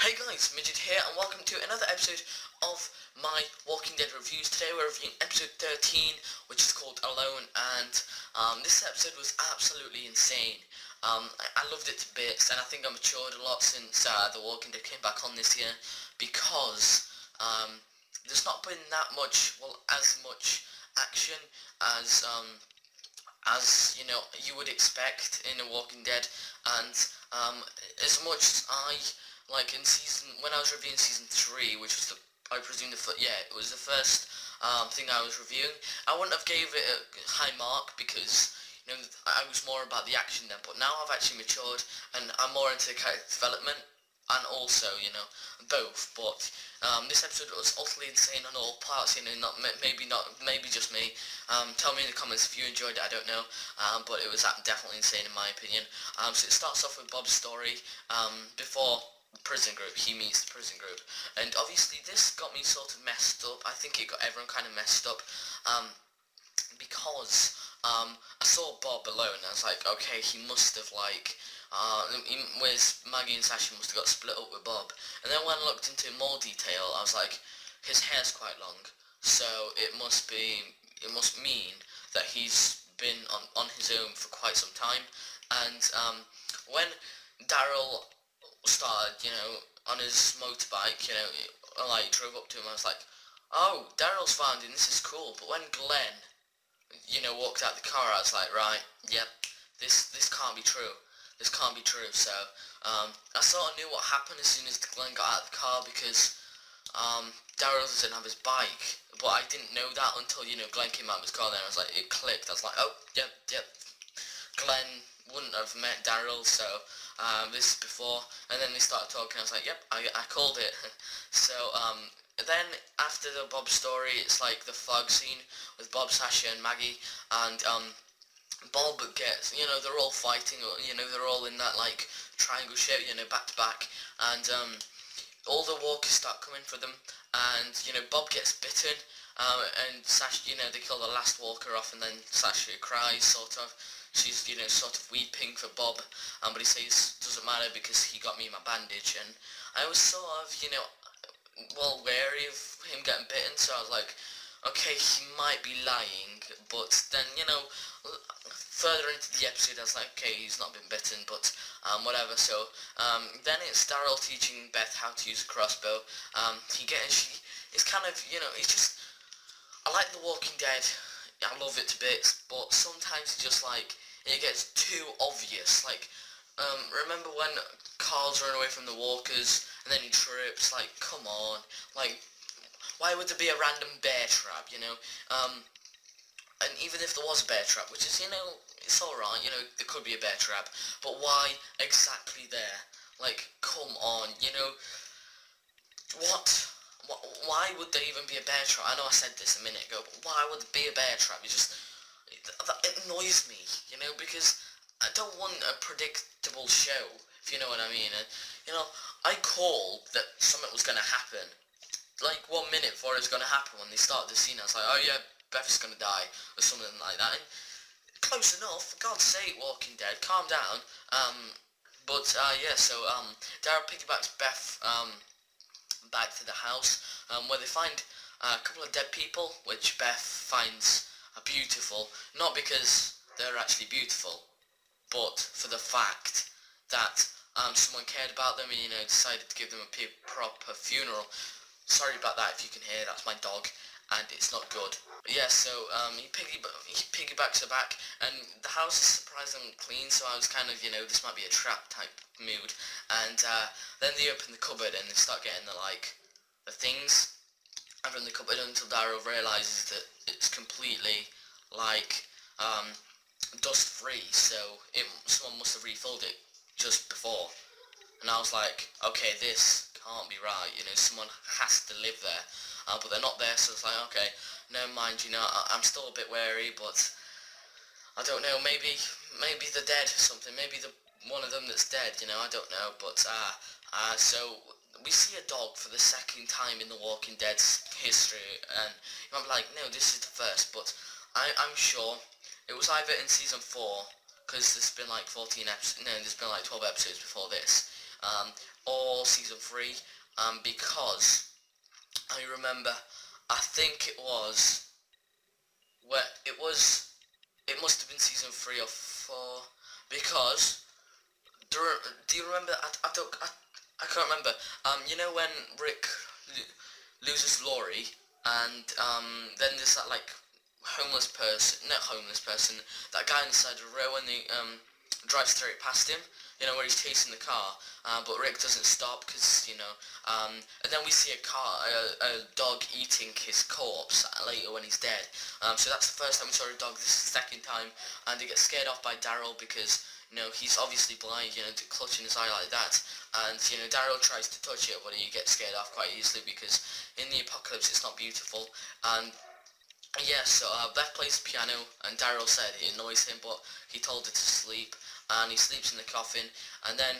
Hey guys, Midget here, and welcome to another episode of my Walking Dead reviews. Today we're reviewing episode 13, which is called Alone, and this episode was absolutely insane. I loved it to bits, and I think I matured a lot since The Walking Dead came back on this year, because there's not been that much, as much action as you know you would expect in a Walking Dead, and as much as like in when I was reviewing season 3, which was I presume it was the first thing I was reviewing, I wouldn't have gave it a high mark because I was more about the action then, but now I've actually matured and I'm more into character development and also both. But this episode was utterly insane on all parts. Maybe just me. Tell me in the comments if you enjoyed it. I don't know, but it was definitely insane in my opinion. So it starts off with Bob's story before prison group. He meets the prison group, and obviously this got me sort of messed up. I think it got everyone kind of messed up, because I saw Bob alone. I was like, okay, he must have whereas Maggie and Sasha must have got split up with Bob. And then when I looked into more detail, I was like, his hair's quite long, so it must mean that he's been on his own for quite some time. And when Daryl started, on his motorbike, drove up to him, I was like, oh, Daryl's found him, this is cool. But when Glenn, walked out the car, I was like, right, yep, this can't be true. This can't be true. So, I sort of knew what happened as soon as Glenn got out of the car, because Daryl doesn't have his bike. But I didn't know that until, Glenn came out of his car then. I was like, it clicked. I was like, oh, yep. Glenn wouldn't have met Daryl, so this is before. And then they started talking. I was like, yep, I called it. So then after the Bob story, it's like the fog scene with Bob, Sasha, and Maggie, and Bob gets, they're all fighting, they're all in that triangle shape, back to back, and all the walkers start coming for them, and Bob gets bitten, and Sasha, they kill the last walker off, and then Sasha cries, sort of. She's, sort of weeping for Bob, but he says doesn't matter because he got me my bandage. And I was sort of, wary of him getting bitten, so I was like, okay, he might be lying. But then, further into the episode, I was like, okay, he's not been bitten, but whatever. So then it's Daryl teaching Beth how to use a crossbow. It's kind of, it's just, I like The Walking Dead. I love it to bits, but sometimes it's just it gets too obvious. Remember when Carl's run away from the walkers and then he trips? Come on, why would there be a random bear trap? And even if there was a bear trap, which is, it's alright, there could be a bear trap, but why exactly there? Come on, what? Why would there even be a bear trap? I know I said this a minute ago, but why would there be a bear trap? It annoys me, because I don't want a predictable show, if you know what I mean. And, I called that something was going to happen, 1 minute before it was going to happen when they started the scene. I was like, oh yeah, Beth's going to die, or something like that. And close enough, for God's sake, Walking Dead, calm down. So Daryl piggybacks Beth, back to the house, where they find a couple of dead people, which Beth finds beautiful, not because they're actually beautiful, but for the fact that someone cared about them and decided to give them a proper funeral. Sorry about that if you can hear, that's my dog, and it's not good. But yeah, so he piggybacks her back, and the house is surprisingly clean, so I was kind of, this might be a trap type mood. And then they open the cupboard and they start getting the things from the cupboard, until Daryl realises that it's completely dust free, so someone must have refilled it just before. And I was like, okay, this can't be right, someone has to live there, but they're not there, so it's like, okay, never mind, I'm still a bit wary, but I don't know, maybe they're dead or something, maybe one of them that's dead, I don't know. But so we see a dog for the second time in The Walking Dead's history, and you might be like, no, this is the first, but I'm sure it was either in season 4, because there's been 14 episodes, no, there's been 12 episodes before this, or season 3, because I remember, I think it was, it must have been season 3 or 4, because, do you remember, I can't remember, you know when Rick loses Laurie, and then there's that like homeless person, not homeless person, that guy inside the row, and they drive straight past him, you know, where he's chasing the car, but Rick doesn't stop because, you know, and then we see a dog eating his corpse later when he's dead. So that's the first time we saw a dog. This is the second time, and he gets scared off by Daryl because, you know, he's obviously blind, you know, clutching his eye like that, and, you know, Daryl tries to touch it, but he gets scared off quite easily because in the apocalypse it's not beautiful. And yeah, so Beth plays the piano, and Daryl said it annoys him, but he told her to sleep, and he sleeps in the coffin. And then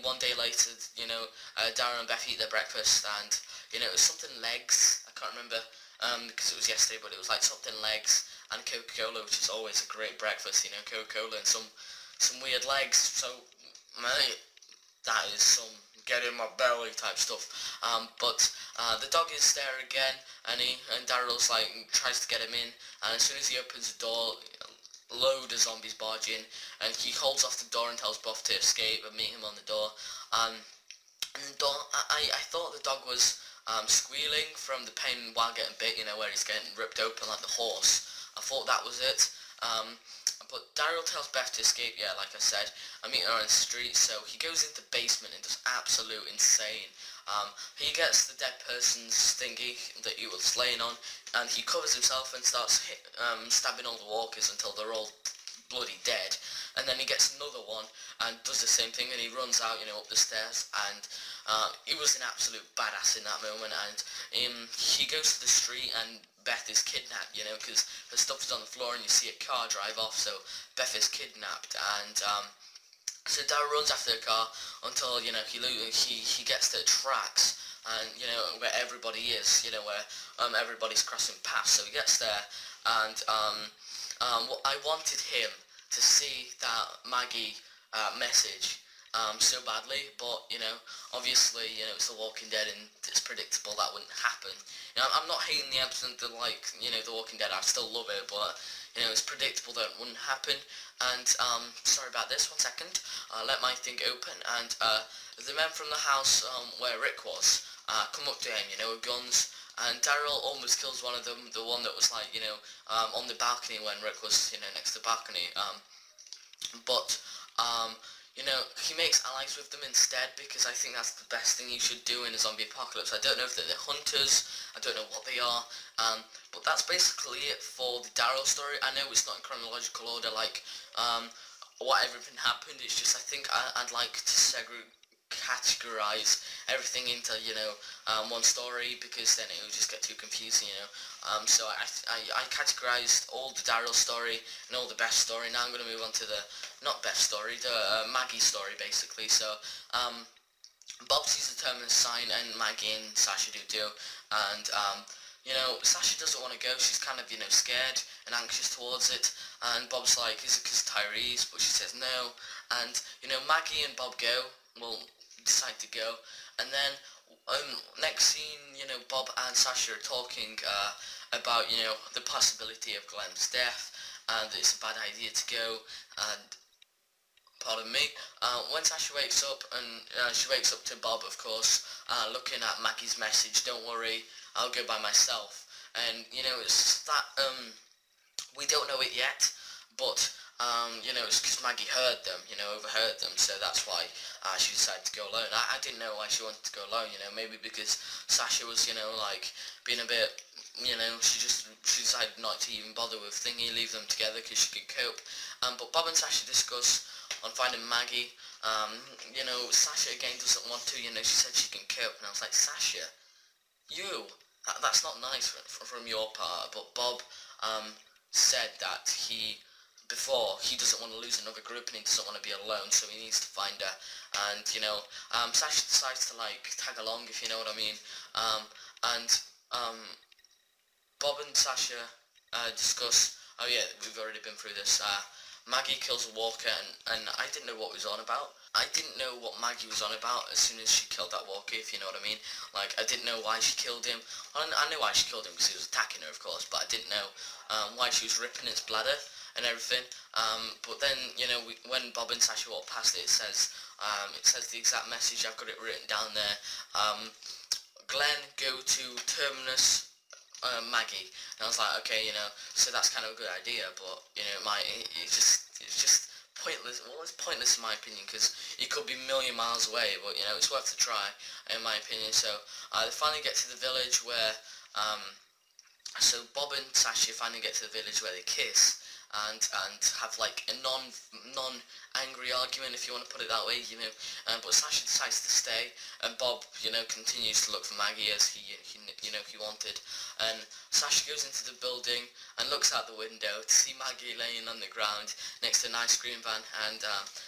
one day later, you know, Daryl and Beth eat their breakfast, and, you know, it was something legs. I can't remember because it was yesterday, but it was like something legs and Coca-Cola, which is always a great breakfast, you know, Coca-Cola and some weird legs. So, mate, that is some get in my belly type stuff. But the dog is there again, and Daryl's like tries to get him in, and as soon as he opens the door, a load of zombies barge in, and he holds off the door and tells Buff to escape and meet him on the door. And the door, I thought the dog was squealing from the pain while getting bit, you know, where he's getting ripped open like the horse. I thought that was it. But Daryl tells Beth to escape, yeah, like I said, and meet her on the street, so he goes into the basement and does absolute insane. He gets the dead person's thingy that he was laying on, and he covers himself and starts stabbing all the walkers until they're all bloody dead. And then he gets another one and does the same thing, and he runs out, you know, up the stairs, and he was an absolute badass in that moment. And he goes to the street, and Beth is kidnapped, you know, because her stuff is on the floor, and you see a car drive off, so Beth is kidnapped. And so Daryl runs after the car until, you know, he gets to the tracks, and, you know, where everybody is, you know, where everybody's crossing paths. So he gets there, and I wanted him to see that Maggie message so badly, but, you know, obviously, you know, it's The Walking Dead, and it's predictable that wouldn't happen. You know, I'm not hating the episode that, like, you know, The Walking Dead, I still love it, but, you know, it's predictable that it wouldn't happen. And sorry about this, 1 second, let my thing open, and the men from the house where Rick was come up to him, you know, with guns, and Daryl almost kills one of them, the one that was, like, you know, on the balcony when Rick was, you know, next to the balcony. But you know, he makes allies with them instead, because I think that's the best thing you should do in a zombie apocalypse. I don't know if they're the hunters, I don't know what they are, but that's basically it for the Daryl story. I know it's not in chronological order, like, what everything happened. It's just, I think I'd like to categorize everything into, you know, one story, because then it would just get too confusing, you know. So I categorized all the Daryl story and all the Beth story. Now I'm going to move on to the, not Beth story, the Maggie story, basically. So, Bob sees the Terminus sign, and Maggie and Sasha do too, and, you know, Sasha doesn't want to go. She's kind of, you know, scared and anxious towards it, and Bob's like, is it because Tyreese? But she says no, and, you know, Maggie and Bob go, well, decide to go, and then next scene, you know, Bob and Sasha are talking about, you know, the possibility of Glenn's death, and it's a bad idea to go. And pardon me, when Sasha wakes up, and she wakes up to Bob, of course, looking at Maggie's message, don't worry, I'll go by myself. And, you know, it's that, we don't know it yet, but you know, it's because Maggie heard them, you know, overheard them, so that's why she decided to go alone. I didn't know why she wanted to go alone, you know, maybe because Sasha was, you know, like, being a bit, you know, she decided not to even bother with thingy, leave them together because she could cope. But Bob and Sasha discuss on finding Maggie. You know, Sasha again doesn't want to, you know, she said she can cope, and I was like, Sasha, that's not nice from your part. But Bob said that he doesn't want to lose another group, and he doesn't want to be alone, so he needs to find her. And, you know, Sasha decides to, like, tag along, if you know what I mean. Bob and Sasha discuss, oh yeah, we've already been through this, Maggie kills a walker, and I didn't know what it was on about. I didn't know what Maggie was on about as soon as she killed that walker, if you know what I mean. Like, I didn't know why she killed him. I knew why she killed him because he was attacking her, of course, but I didn't know why she was ripping its bladder and everything. But then, you know, when Bob and Sasha walk past it, it says the exact message. I've got it written down there. Glenn, go to Terminus, Maggie. And I was like, okay, you know, so that's kind of a good idea, but, you know, it's just pointless. Well, it's pointless in my opinion, because it could be a million miles away, but, you know, it's worth a try, in my opinion. So, they finally get to the village where, so Bob and Sasha finally get to the village where they kiss, and have like a non-angry argument, if you want to put it that way, you know. But Sasha decides to stay, and Bob, you know, continues to look for Maggie as he wanted. And Sasha goes into the building and looks out the window to see Maggie laying on the ground next to an ice cream van, and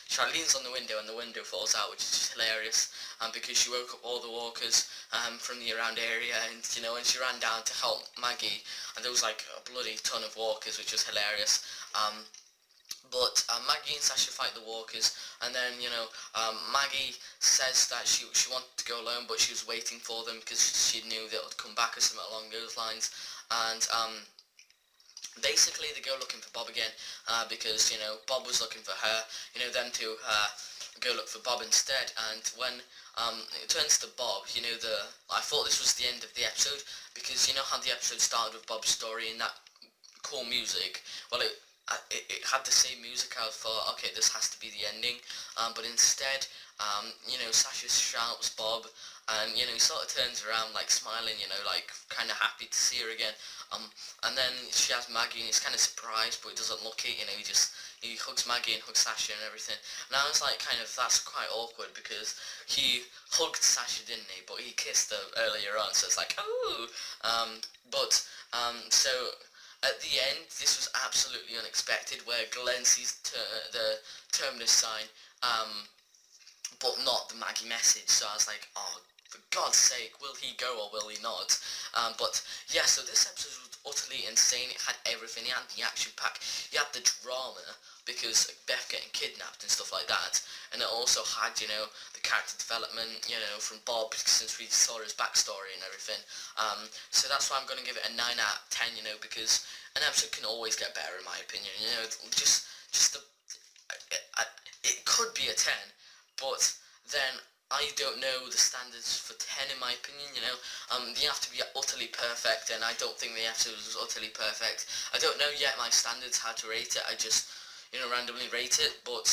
she leans on the window and the window falls out, which is just hilarious, because she woke up all the walkers from the around area, and, you know, and she ran down to help Maggie, and there was like a bloody ton of walkers, which was hilarious. But Maggie and Sasha fight the walkers, and then, you know, Maggie says that she wanted to go alone, but she was waiting for them because she knew they would come back or something along those lines. And basically they go looking for Bob again, because, you know, Bob was looking for her, you know, them to go look for Bob instead. And when it turns to Bob, you know, I thought this was the end of the episode, because you know how the episode started with Bob's story and that cool music. Well, it had the same music. I thought, okay, this has to be the ending, but instead, you know, Sasha shouts Bob, and, you know, he sort of turns around, like, smiling, you know, like, kind of happy to see her again, and then she has Maggie, and he's kind of surprised, but he doesn't look it, you know, he hugs Maggie and hugs Sasha and everything, and I was like, kind of, that's quite awkward, because he hugged Sasha, didn't he, but he kissed her earlier on, so it's like, oh, so at the end, this was absolutely unexpected, where Glenn sees the Terminus sign, but not the Maggie message, so I was like, oh, for God's sake, will he go or will he not? But yeah, so this episode was utterly insane. It had everything. It had the action pack, it had the drama, because Beth getting kidnapped and stuff like that, and it also had, you know, the character development, you know, from Bob, since we saw his backstory and everything. So that's why I'm going to give it a 9 out of 10, you know, because an episode can always get better, in my opinion, you know. It could be a 10, but then I don't know the standards for 10, in my opinion, you know. You have to be utterly perfect, and I don't think the episode was utterly perfect. I don't know yet my standards, how to rate it. I just, you know, randomly rate it, but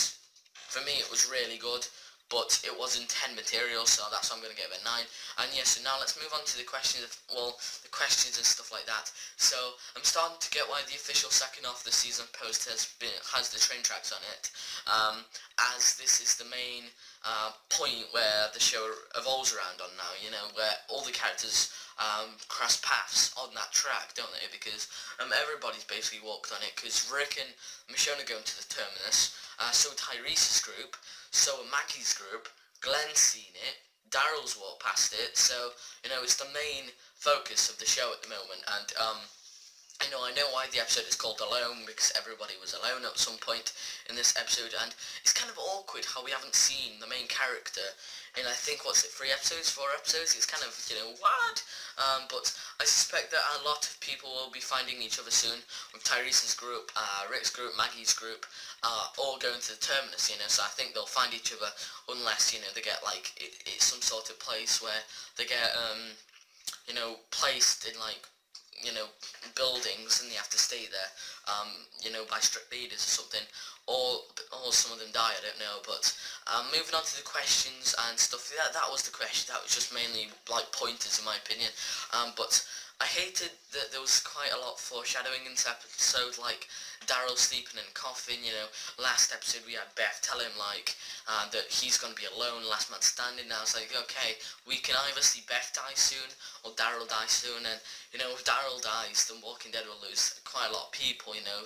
for me it was really good, but it wasn't 10 material, so that's why I'm going to give it a 9. And yeah, so now let's move on to the questions, the questions and stuff like that. So I'm starting to get why the official second half of the season post has the train tracks on it, as this is the main point where the show evolves around on now, you know, where all the characters cross paths on that track, don't they? Because everybody's basically walked on it, because Rick and Michonne are going to the Terminus, so Tyrese's group, so Maggie's group, Glenn's seen it, Daryl's walked past it, so, you know, it's the main focus of the show at the moment. And I know why the episode is called Alone, because everybody was alone at some point in this episode, and it's kind of awkward how we haven't seen the main character in, I think, 4 episodes? It's kind of, you know, what? But I suspect that a lot of people will be finding each other soon, with Tyrese's group, Rick's group, Maggie's group, all going to the Terminus, you know, so I think they'll find each other, unless, you know, they get, like, it's some sort of place where they get, you know, placed in, like, you know, buildings, and they have to stay there, you know, by strict leaders or something, or some of them die, I don't know. But moving on to the questions and stuff, that was the question. That was just mainly like pointers, in my opinion. But I hated that there was quite a lot of foreshadowing in this episode, like Daryl sleeping in a coffin, you know. Last episode we had Beth tell him, like, that he's going to be alone, last man standing. Now it's like, okay, we can either see Beth die soon, or Daryl die soon, and, you know, if Daryl dies, then Walking Dead will lose quite a lot of people, you know,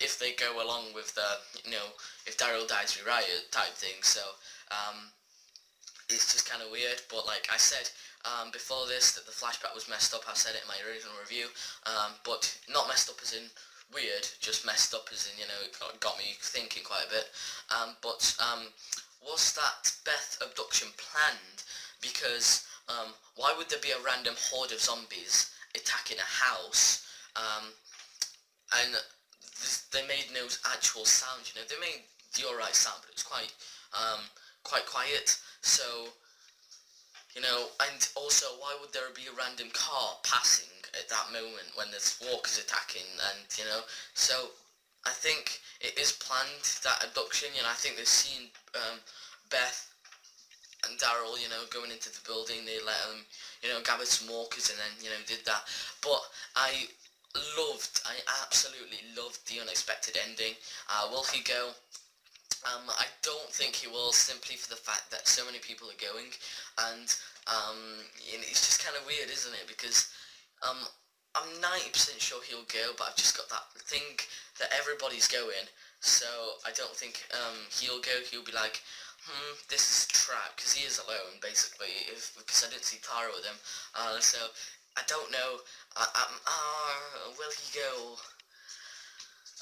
if they go along with the, you know, if Daryl dies, we riot type thing. So, it's just kind of weird. But like I said, before this, that the flashback was messed up. I said it in my original review, but not messed up as in weird, just messed up as in, you know, it got me thinking quite a bit. But was that Beth abduction planned? Because why would there be a random horde of zombies attacking a house, and they made no actual sound, you know? They made the alright sound, but it was quite quiet. So, you know, and also, why would there be a random car passing at that moment when there's walkers attacking? And, you know, so I think it is planned, that abduction. You know, I think they've seen Beth and Daryl, you know, going into the building. They let them, you know, gathered some walkers and then, you know, did that. But I absolutely loved the unexpected ending. Will he go? I don't think he will, simply for the fact that so many people are going, and you know, it's just kind of weird, isn't it? Because I'm 90% sure he'll go, but I've just got that thing that everybody's going, so I don't think he'll go. He'll be like, this is trap, because he is alone, basically, because I didn't see Tara with him, so I don't know. Will he go?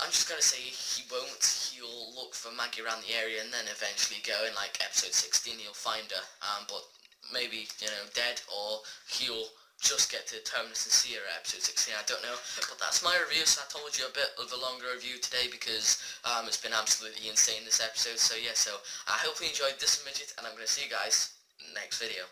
I'm just gonna say he won't. He'll look for Maggie around the area and then eventually go. In like episode 16 he'll find her, but maybe, you know, dead, or he'll just get to Terminus and see her at episode 16, I don't know. But that's my review, so I told you a bit of a longer review today because it's been absolutely insane this episode. So yeah, so I hope you enjoyed this Midget, and I'm gonna see you guys next video.